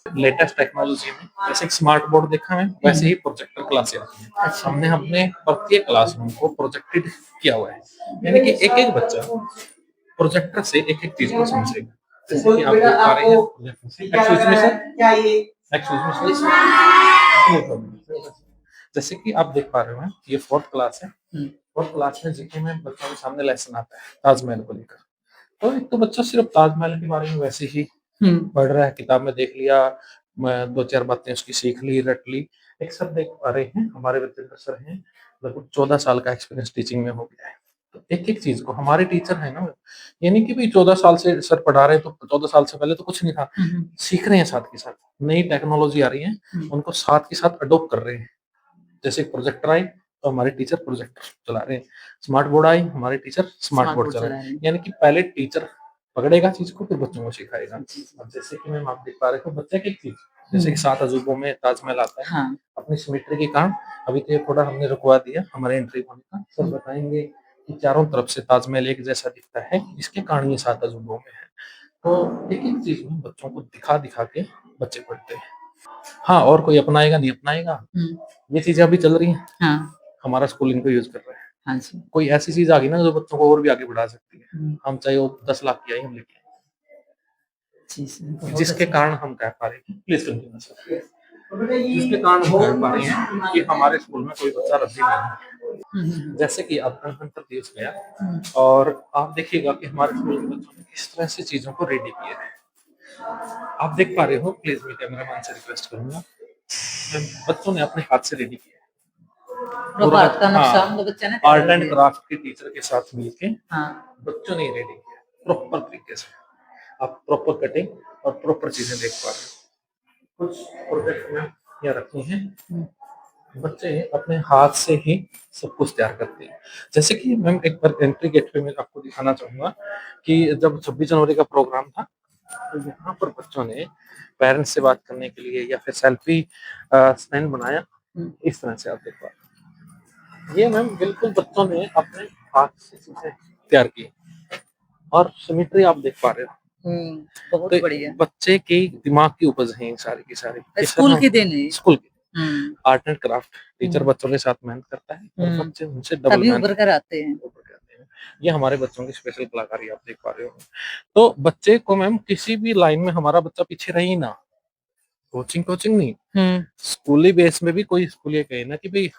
लेटेस्ट टेक्नोलॉजी में जैसे एक स्मार्ट बोर्ड देखा है वैसे ही प्रोजेक्टर क्लासेस आती है। अच्छा। हमने अपने प्रत्येक क्लासरूम को प्रोजेक्टेड किया हुआ है, यानी कि एक एक बच्चा प्रोजेक्टर से एक एक चीज को समझेगा। जैसे कि आप देख पा रहे हैं projector say excuse me sir, जैसे कि आप देख पा रहे हो ये फोर्थ क्लास है। फोर्थ क्लास में जीके में बच्चों के सामने लेसन आता है ताजमहल को लेकर। तो एक तो बच्चा सिर्फ ताजमहल के बारे में वैसे ही पढ़ रहा है, किताब में देख लिया, मैं दो चार बातें उसकी सीख ली, रट ली। एक सर देख पा रहे हैं हमारे विजेंद्र सर हैं, लगभग 14 साल का एक्सपीरियंस टीचिंग में हो गया है। तो एक एक चीज को हमारे टीचर है ना, यानी कि भाई 14 साल से सर पढ़ा रहे हैं, तो 14 साल से पहले तो कुछ नहीं था, सीख रहे हैं साथ के साथ, नई टेक्नोलॉजी आ रही है उनको साथ के साथ अडोप्ट कर रहे हैं। जैसे प्रोजेक्टर आई तो हमारे टीचर प्रोजेक्टर चला रहे हैं, स्मार्ट बोर्ड आई हमारे टीचर स्मार्ट बोर्ड चला रहे हैं, यानी कि पहले टीचर पकड़ेगा चीज को फिर बच्चों को सिखाएगा। अब जैसे कि मैम आप देख पा रहे हो बच्चे की चीज जैसे कि 7 अजूबों में ताजमहल आता है। हाँ। अपनी सिमेट्री के कारण अभी तो ये थोड़ा हमने रुकवा दिया हमारे एंट्री होने का, सर बताएंगे कि चारों तरफ से ताजमहल एक जैसा दिखता है, इसके कारण ये 7 अजूबों में है। तो एक एक चीज में बच्चों को दिखा दिखा के बच्चे पढ़ते हैं। हाँ, और कोई अपनाएगा नहीं अपनाएगा, ये चीजें अभी चल रही हैं। हाँ। हमारा स्कूल इनको यूज कर रहा है। हाँ जी। कोई ऐसी चीज आ गई ना जो बच्चों को और भी आगे बढ़ा सकती है, हम चाहे वो 10 लाख की आई हम लेके आए, जिसके कारण हम कह पा रहे हैं प्लीज कंटिन्यू सर, जिसके कारण हम कह पा रहे हैं कि हमारे स्कूल में कोई बच्चा रद्दी नहीं है। जैसे कि अब गणतंत्र दिवस गया और आप देखिएगा कि हमारे स्कूल के बच्चों ने किस तरह से चीजों को रेडी किया है। आप देख पा रहे हो, प्लीज मैं कैमरामैन से रिक्वेस्ट करूंगा, बच्चों ने अपने हाथ से रेडी किया पूरा भारत का नक्शा हम बच्चे ने आर्ट एंड क्राफ्ट के टीचर के साथ मिलके हाँ। बच्चों ने रेडी किया प्रॉपर तरीके से। आप प्रॉपर कटिंग और प्रॉपर चीजें देख पा रहे हो। कुछ प्रोजेक्ट में यहाँ रखी हैं, बच्चे अपने हाथ से ही सब कुछ तैयार करते हैं। जैसे कि मैम एक बार एंट्री गेट पे मैं आपको दिखाना चाहूंगा कि जब 26 जनवरी का प्रोग्राम था तो यहाँ पर बच्चों ने पेरेंट्स से बात करने के लिए या फिर सेल्फी स्टैंड बनाया, इस तरह से आप देख पा रहे हो। ये मैम बिल्कुल बच्चों ने अपने हाथ से चीजें तैयार की और सिमेट्री आप देख पा रहे हो। बहुत तो बढ़िया। बच्चे के दिमाग की उपज है सारी की सारी, स्कूल की देन है। स्कूल की आर्ट एंड क्राफ्ट टीचर बच्चों के साथ मेहनत करता है और बच्चे उनसे डबल मेहनत उभर कर आते हैं। ये हमारे बच्चों की स्पेशल कलाकारी आप देख पा रहे हो। तो बच्चे को मैम किसी भी लाइन में हमारा बच्चा पीछे रहे ही ना, कोचिंग नहीं, स्कूली बेस में भी कोई स्कूल ये कहे ना कि भाई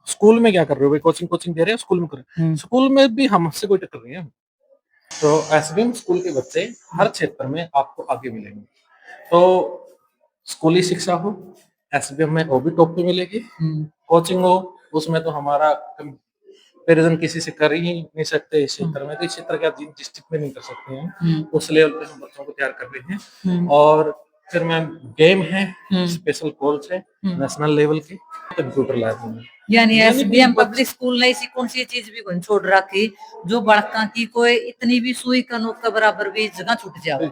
स्कूल में क्या कर रहे हो, भाई कोचिंग दे रहे हो, स्कूल में कर रहे हो, स्कूल में भी हमसे कोई टक्कर नहीं है। तो एसबीएम स्कूल के बच्चे हर क्षेत्र में आपको आगे मिलेंगे। तो स्कूली शिक्षा हो एसबीएम में वो भी टॉप पे मिलेगी, कोचिंग हो उसमें तो हमारा कंपैरिजन किसी से कर ही नहीं सकते इस क्षेत्र में, तो इस क्षेत्र के डिस्ट्रिक्ट में नहीं कर सकते हैं, उस लेवल पे हम बच्चों को तैयार कर रहे हैं। और फिर मैम गेम है, स्पेशल कोर्स है नेशनल लेवल के, कंप्यूटर लैब में, यानी एसबीएम पब्लिक स्कूल ने ऐसी कौन सी चीज भी कौन छोड़ रखी जो बालका की कोई इतनी भी सुई का नोक के बराबर भी जगह छूट जाए।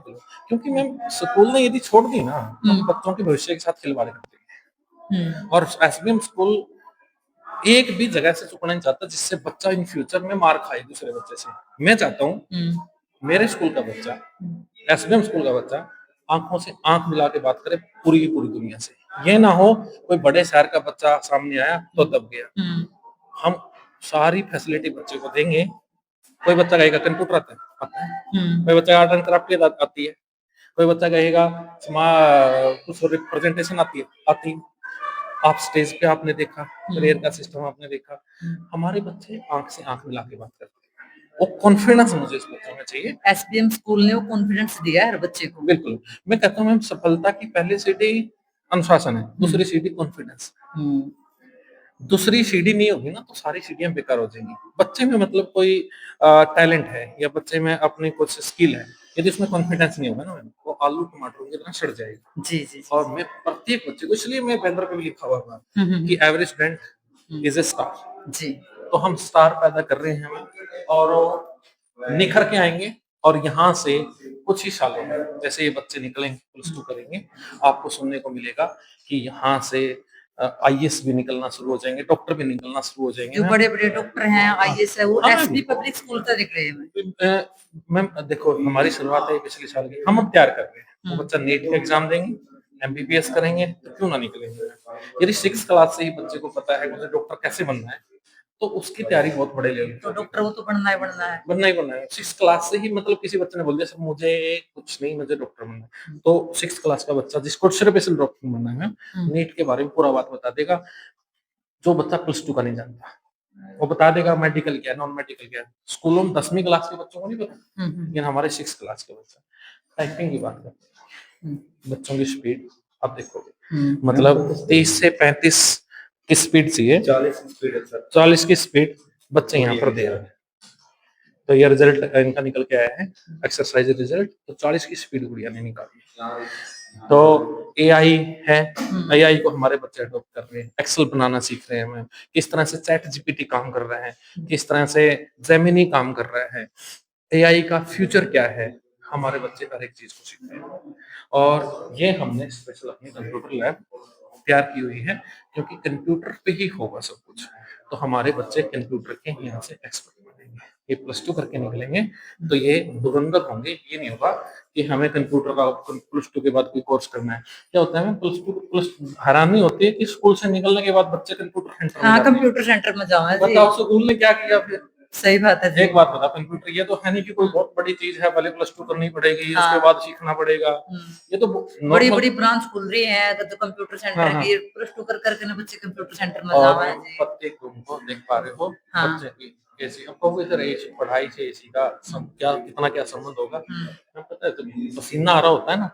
क्योंकि मैम स्कूल ने यदि छोड़ दी ना तो बच्चों के भविष्य के साथ खिलवाड़ करते हैं, और एसबीएम स्कूल एक भी जगह से चुकना नहीं चाहता जिससे बच्चा इन फ्यूचर में मार खाए दूसरे बच्चे से। मैं चाहता हूँ मेरे स्कूल का बच्चा, एसबीएम स्कूल का बच्चा आंखों से आंख मिला के बात करे पूरी की पूरी दुनिया से। ये ना हो कोई बड़े शहर का बच्चा सामने आया तो दब गया। हम सारी फैसिलिटी बच्चे को देंगे। कोई बच्चा कहेगा कंप्यूटर आता है, कोई बच्चा आर्ट एंड क्राफ्ट की आती है, कोई बच्चा कहेगा कुछ रिप्रेजेंटेशन आती है। आप स्टेज पे आपने देखा, प्रेयर का सिस्टम आपने देखा, हमारे बच्चे आंख से आंख मिला के बात करते हैं। वो कॉन्फिडेंस मुझे इस बच्चों में चाहिए। एसबीएम स्कूल ने वो कॉन्फिडेंस दिया है हर बच्चे को। बिल्कुल, मैं कहता हूँ मैम सफलता की पहली सीढ़ी अनुशासन है, दूसरी सीढ़ी कॉन्फिडेंस। दूसरी सीढ़ी नहीं होगी ना तो सारी सीढ़ियां बेकार हो जाएंगी। बच्चे में मतलब कोई टैलेंट है या बच्चे में अपनी कुछ स्किल है, यदि उसमें कॉन्फिडेंस नहीं होगा ना मैम, वो आलू टमाटर की तरह सड़ जाएगा। जी। और मैं प्रत्येक बच्चे को, इसलिए मैं बैनर पे भी लिखा हुआ था कि every student is a star. जी, तो हम स्टार पैदा कर रहे हैं और निखर के आएंगे। और यहाँ से कुछ ही सालों में जैसे ये बच्चे निकलेंगे, प्लस 2 करेंगे, आपको सुनने को मिलेगा कि यहाँ से आईएएस भी निकलना शुरू हो जाएंगे, डॉक्टर भी निकलना शुरू हो जाएंगे। जो बड़े बड़े डॉक्टर हैं, आईएएस है, वो हाँ, एसबी पब्लिक स्कूल से निकले हैं। मैम देखो हमारी शुरुआत है पिछले साल की, हम अब तैयार कर रहे हैं। वो बच्चा नीट का एग्जाम देंगे, एमबीबीएस करेंगे, तो क्यों ना निकलेंगे। यदि 6th क्लास से ही बच्चे को पता है मुझे डॉक्टर कैसे बनना है, तो उसकी तैयारी बहुत बड़े लेवल तो डॉक्टर वो तो बनना ही बनना है। बनना ही बनना है। 6th क्लास से ही मतलब किसी बच्चे ने बोल दिया सर मुझे कुछ नहीं, मुझे डॉक्टर बनना है, तो 6th क्लास का बच्चा जिसको सिर्फ इस डॉक्टर बनना है, नीट के बारे में पूरा बात बता देगा। जो बच्चा +2 का नहीं जानता, वो बता देगा मेडिकल क्या है, नॉन मेडिकल क्या है। स्कूलों में 10वीं क्लास के बच्चों को नहीं पता, लेकिन हमारे 6th क्लास के बच्चा टाइपिंग की बात करते हैं, बच्चों की स्पीड आप देखोगे, मतलब 30 से 35 की स्पीड चाहिए, 40 की स्पीड बच्चे यहाँ पर दे रहे हैं। तो ये रिजल्ट इनका निकल के आया है, एक्सरसाइज रिजल्ट, तो 40 की स्पीड गुड़िया ने निकाली। तो एआई है, एआई को हमारे बच्चे अडॉप्ट कर रहे हैं, एक्सेल बनाना सीख रहे हैं, हमें किस तरह से चैट जीपीटी काम कर रहा है, किस तरह से जेमिनी काम कर रहा है, एआई का फ्यूचर क्या है, हमारे बच्चे हर एक चीज को सीख रहे हैं। और ये हमने स्पेशल अपनी कंप्यूटर लैब तैयार की हुई है, क्योंकि कंप्यूटर पे ही होगा सब कुछ। तो हमारे बच्चे कंप्यूटर के यहाँ से एक्सपर्ट बनेंगे, ये +2 करके निकलेंगे तो ये धुरंधर होंगे। ये नहीं होगा कि हमें कंप्यूटर का +2 के बाद कोई कोर्स करना है। क्या होता है, +2 हैरानी होती है कि स्कूल से निकलने के बाद बच्चे कंप्यूटर सेंटर में हाँ, जाते हैं। कंप्यूटर सेंटर में जाओ जी। बताओ स्कूल ने क्या किया फिर? सही बात है जी। एक बात बता, कंप्यूटर ये तो है नहीं कि कोई बहुत बड़ी चीज है, पहले +2 करनी पड़ेगी, हाँ। उसके बाद सीखना पड़ेगा। ये तो बड़ी बड़ी ब्रांच खुल रही है तो कंप्यूटर सेंटर हाँ, की, +2 कर करके ना बच्चे कंप्यूटर सेंटर में और जावा है जी। प्रत्येक रूम को देख पा रहे हो, हाँ। बच्चे की एसी। अब कहोगे सर एसी पढ़ाई से एसी का क्या कितना क्या संबंध होगा? पता है, तो पसीना आ रहा होता है ना,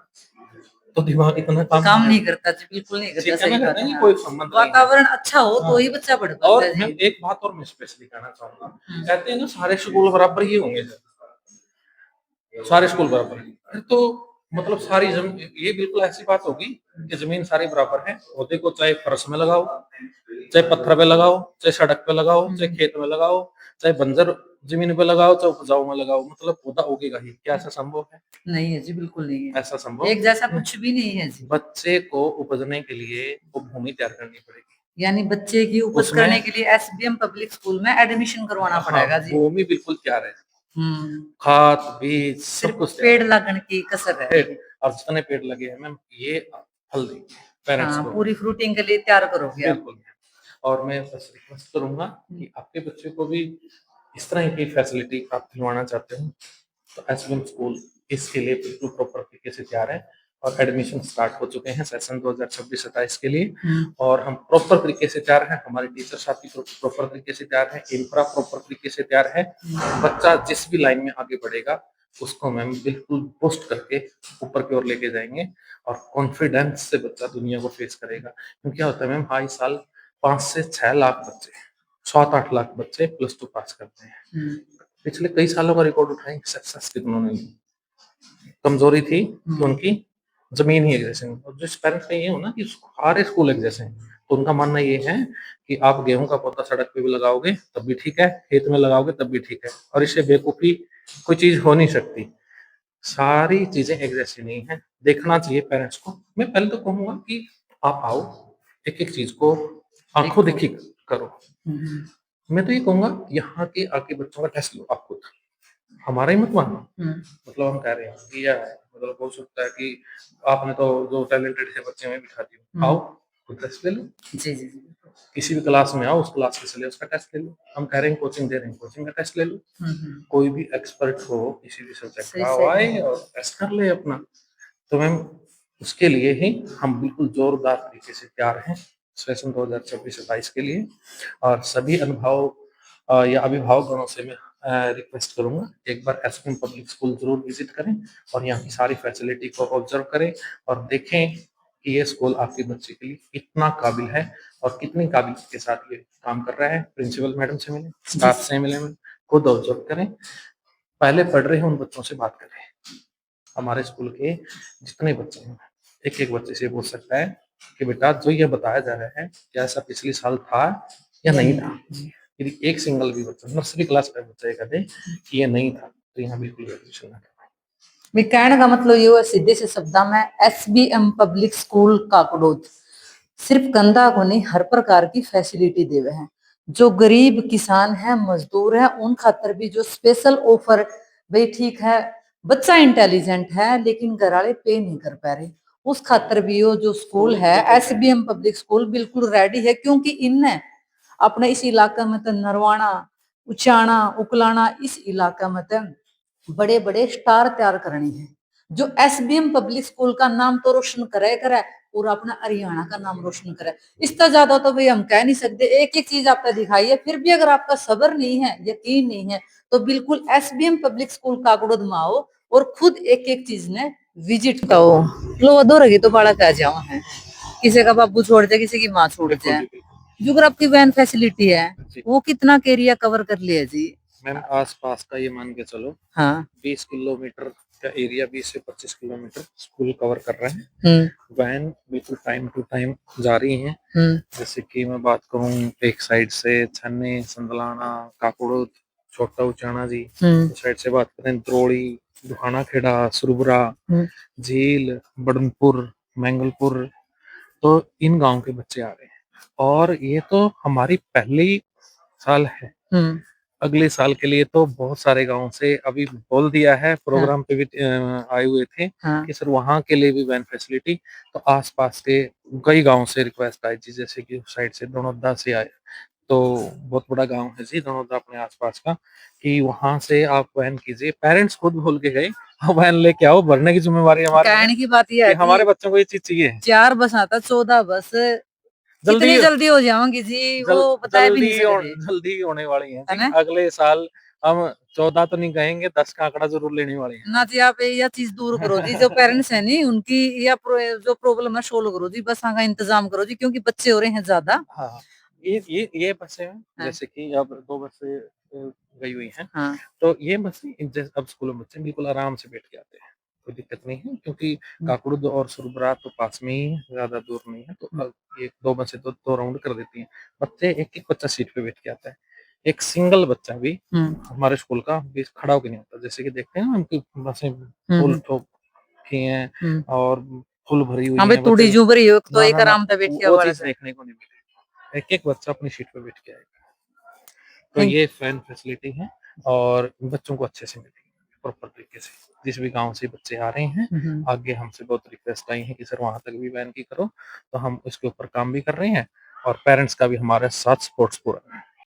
तो दिमाग इतना काम नहीं करता जी, बिल्कुल नहीं करता। सही बात है। कोई संबंध नहीं है। वातावरण अच्छा हो तो ही बच्चा पढ़ पाता और है मैं जी। एक बात और मैं स्पेशली कहना चाहूंगा, कहते हैं ना सारे स्कूल बराबर ही होंगे सर, सारे स्कूल बराबर हैं। फिर तो मतलब सारी ये बिल्कुल ऐसी बात होगी कि जमीन सारी बराबर है, पौधे को चाहे फर्श में लगाओ, चाहे पत्थर पे लगाओ, चाहे सड़क पे लगाओ, चाहे खेत में लगाओ, चाहे बंजर जमीन पे लगाओ, चाहे उपजाऊ में लगाओ, मतलब पौधा उगेगा ही। क्या ऐसा संभव है? नहीं है जी, बिल्कुल नहीं है। ऐसा संभव एक जैसा कुछ भी नहीं है जी। बच्चे को उपजने के लिए वो भूमि तैयार करनी पड़ेगी, यानी बच्चे की उपज करने के लिए एसबीएम पब्लिक स्कूल में एडमिशन करवाना पड़ेगा जी। भूमि बिल्कुल तैयार है, खाद बीज सब कुछ पेड़ लगन की कसर है। और जितने पेड़ लगे हैं मैम ये फल देंगे पेरेंट्स को, पूरी फ्रूटिंग के लिए तैयार करोगे आप। बिल्कुल। और मैं बस रिक्वेस्ट करूंगा कि आपके बच्चे को भी इस तरह की फैसिलिटी आप दिलवाना चाहते हो तो एसबीएम स्कूल इसके लिए बिल्कुल प्रॉपर तरीके से तैयार है, और एडमिशन स्टार्ट हो चुके हैं सेशन 2026-27 के लिए। और हम प्रॉपर तरीके से तैयार हैं, हमारे टीचर साथी प्रॉपर तरीके से तैयार है, इंफ्रा प्रॉपर तरीके से तैयार है। बच्चा जिस भी लाइन में आगे बढ़ेगा उसको मैम बिल्कुल बूस्ट करके ऊपर की ओर लेके जाएंगे, और कॉन्फिडेंस से बच्चा दुनिया को फेस करेगा। क्योंकि क्या होता है मैम, हर साल 5 से 6 लाख बच्चे, 7-8 लाख बच्चे +2 पास करते हैं। पिछले कई सालों का रिकॉर्ड उठाएं, सक्सेस कितनों ने, कमजोरी थी कि उनकी जमीन ही एक जैसे नहीं। और जिस पेरेंट्स का ये हो ना कि सारे स्कूल एक जैसे हैं, तो उनका मानना ये है कि आप गेहूं का पौधा सड़क पे भी लगाओगे तब भी ठीक है, खेत में लगाओगे तब भी ठीक है, और इससे बेवकूफी कोई चीज हो नहीं सकती। सारी चीजें एक जैसी नहीं है, देखना चाहिए पेरेंट्स को। मैं पहले तो कहूंगा कि आप आओ, एक एक चीज को आंखों देखी करो। मैं तो ये कहूंगा यहाँ के आके बच्चों का टेस्ट लो आप खुद, हमारा ही मत मानो। मतलब हम कह रहे हैं कि या मतलब हो सकता है कि आपने तो जो टैलेंटेड है बच्चे में बिठा दिया, आओ खुद टेस्ट ले लो। जी जी जी। किसी भी क्लास में आओ, उस क्लास के सिलेबस का टेस्ट ले लो। हम कह रहे हैं कोचिंग दे रहे हैं, कोचिंग का टेस्ट ले लो। कोई भी एक्सपर्ट हो किसी भी सब्जेक्ट का, वो आए और टेस्ट कर ले अपना। तो मैम उसके लिए ही हम बिल्कुल जोरदार तरीके से तैयार हैं सेशन 2026-27 के लिए। और सभी अनुभव या अभिभावकों से मैं रिक्वेस्ट करूंगा एक बार एसबीएम पब्लिक स्कूल जरूर विजिट करें, और यहाँ की सारी फैसिलिटी को ऑब्जर्व करें, और देखें कि ये स्कूल आपके बच्चे के लिए कितना काबिल है और कितनी काबिलियत के साथ ये काम कर रहा है। प्रिंसिपल मैडम से मिले, स्टाफ से मिले, खुद ऑब्जर्व करें, पहले पढ़ रहे हैं उन बच्चों से बात करें। हमारे स्कूल के जितने बच्चे हैं, एक एक बच्चे से पूछ सकता है कि बेटा जो ये बताया जा रहा है क्या ऐसा पिछले साल था या नहीं था। यदि एक सिंगल भी बच्चा नर्सरी क्लास का बच्चा ये कहते कि ये नहीं था, तो यहाँ बिल्कुल एडमिशन ना करवाएं। कहने का मतलब ये हुआ सीधे से शब्दा में एसबीएम पब्लिक स्कूल काकड़ोद सिर्फ कंधा को नहीं, हर प्रकार की फैसिलिटी देवे हैं। जो गरीब किसान है, मजदूर है, उन खातर भी जो स्पेशल ऑफर, भाई ठीक है बच्चा इंटेलिजेंट है लेकिन घर वाले पे नहीं कर पा रहे, उस खातर भी वो जो स्कूल है एसबीएम पब्लिक स्कूल बिल्कुल रेडी है। क्योंकि इनने अपने इस इलाका में तो नरवाना, उचाना, उकलाना, इस इलाका में तो बड़े बड़े स्टार तैयार करनी है। जो एसबीएम पब्लिक स्कूल का नाम तो रोशन करे और अपना हरियाणा का नाम रोशन करे। इससे ज्यादा तो भाई हम कह नहीं सकते। एक एक चीज आपको दिखाई है, फिर भी अगर आपका सब्र नहीं है, यकीन नहीं है, तो बिल्कुल एसबीएम पब्लिक स्कूल काकड़ोद में आओ और खुद एक एक चीज ने विजिट करो। लो दो रही तो बाड़ा कह जाओ है, किसी का बाबू छोड़ जाए, किसी की माँ छोड़ बिल्कुल जाए। जी, बिल्कुल। जो अगर आपकी वैन फैसिलिटी है जी। वो कितना एरिया कवर कर लिया जी? मैम आस-पास का ये मान के चलो हाँ 20 किलोमीटर का एरिया, 20 से 25 किलोमीटर स्कूल कवर कर रहे हैं। वैन बिल्कुल टाइम टू टाइम जा रही हैं। जैसे कि मैं बात करूं, एक साइड से छन्ने, संदलाना, काकड़ोद, छोटा उचाना जी, उस साइड से बात करें द्रोड़ी, दुहाना खेड़ा, सुरबुरा, झील, बड़नपुर, मैंगलपुर, तो इन गांव के बच्चे आ रहे हैं। और ये तो हमारी पहली साल है। अगले साल के लिए तो बहुत सारे गांव से अभी बोल दिया है, प्रोग्राम पे भी आए हुए थे कि सर वहां के लिए भी वैन फैसिलिटी। तो आसपास के कई गांव से रिक्वेस्ट आई थी, जैसे कि उस साइड से दनौदा से आए, तो बहुत बड़ा गांव है जी दनौदा अपने आसपास का, कि वहां से आप वैन कीजिए। पेरेंट्स खुद बोल के गए वैन लेके आओ, भरने की जिम्मेवारी हमारी है। कहने की बात यह कि है हमारे कि बच्चों को ये चीज चाहिए। 4 बस आता, 14 बस कितनी जल्दी हो जाओगी जी, वो बता भी नहीं सकते। जल्दी होने वाली है है जी। ना? अगले साल हम 14 तो नहीं कहेंगे, 10 का आंकड़ा जरूर लेने वाले हैं। ना जी आप यह चीज दूर करो जी, जो पेरेंट्स है नहीं उनकी या जो प्रॉब्लम है सोल्व करो जी, बस का इंतजाम करो जी, क्योंकि बच्चे हो रहे हैं ज्यादा। हाँ, ये बसें हैं, हाँ। जैसे कि अब 2 बसें गई हुई हैं। हाँ तो ये बसें जैसे अब स्कूलों में बच्चे बिल्कुल आराम से बैठ के आते हैं, कोई दिक्कत नहीं है, क्योंकि काकड़ुद और सुरबरा तो पास में ही है, ज्यादा दूर नहीं है। तो ये 2 बसें तो 2 राउंड कर देती हैं। बच्चे एक-एक बच्चा सीट पे बैठ के आता है। एक सिंगल बच्चा भी हमारे स्कूल का भी खड़ा होके नहीं आता। जैसे कि देखते हैं ना, उनकी बसें फुल ठोक की हैं और फुल भरी हुई हाँ भाई हैं, तूड़ी बच्चे जू भरी हो तो ना, एक ना, ना, आराम से बैठिया वो वाला चीज़ से। देखने को नहीं मिलेगी। एक-एक बच्चा अपनी सीट पे बैठ के आएगा। तो ये फैन फैसिलिटी है और बच्चों को अच्छे से मिलेगी प्रॉपर तरीके से। जिस भी गाँव से बच्चे आ रहे हैं, आगे हमसे बहुत रिक्वेस्ट आई है कि सर वहाँ तक भी वैन की करो, तो हम इसके ऊपर काम भी कर रहे हैं और पेरेंट्स का भी हमारे साथ सपोर्ट्स पूरा है।